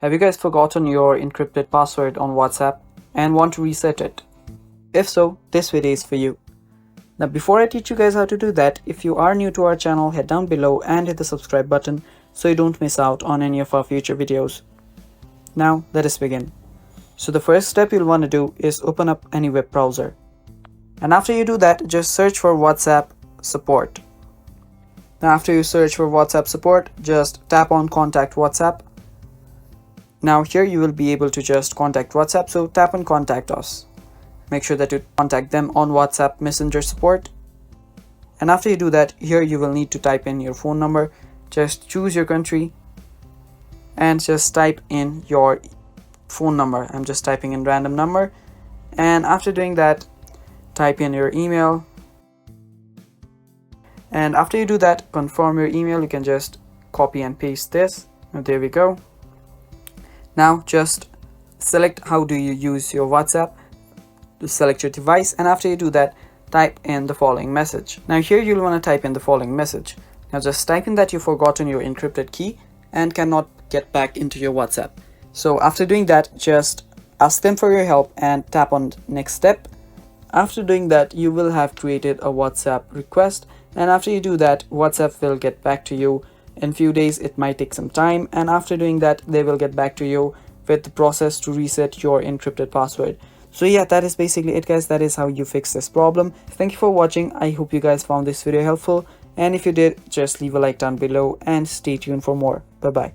Have you guys forgotten your encrypted password on WhatsApp and want to reset it? If so, this video is for you. Now before I teach you guys how to do that, if you are new to our channel, head down below and hit the subscribe button so you don't miss out on any of our future videos. Now let us begin. So the first step you'll want to do is open up any web browser. And after you do that, just search for WhatsApp support. Now after you search for WhatsApp support, just tap on contact WhatsApp. Now here you will be able to just contact WhatsApp, so tap on contact us. Make sure that you contact them on WhatsApp Messenger support. And after you do that, here you will need to type in your phone number. Just choose your country and just type in your phone number. I'm just typing in random number. And after doing that, type in your email. And after you do that, confirm your email. You can just copy and paste this. Now, there we go. Now just select how do you use your WhatsApp. To select your device, and after you do that, type in the following message. Now here you'll want to type in the following message. Now just type in that you've forgotten your encrypted key and cannot get back into your WhatsApp. So after doing that, just ask them for your help and tap on next step. After doing that, you will have created a WhatsApp request, and after you do that, WhatsApp will get back to you in few days. It might take some time, and after doing that, they will get back to you with the process to reset your encrypted password. So yeah, that is basically it, guys. That is how you fix this problem. Thank you for watching. I hope you guys found this video helpful, and if you did, just leave a like down below and stay tuned for more. Bye bye.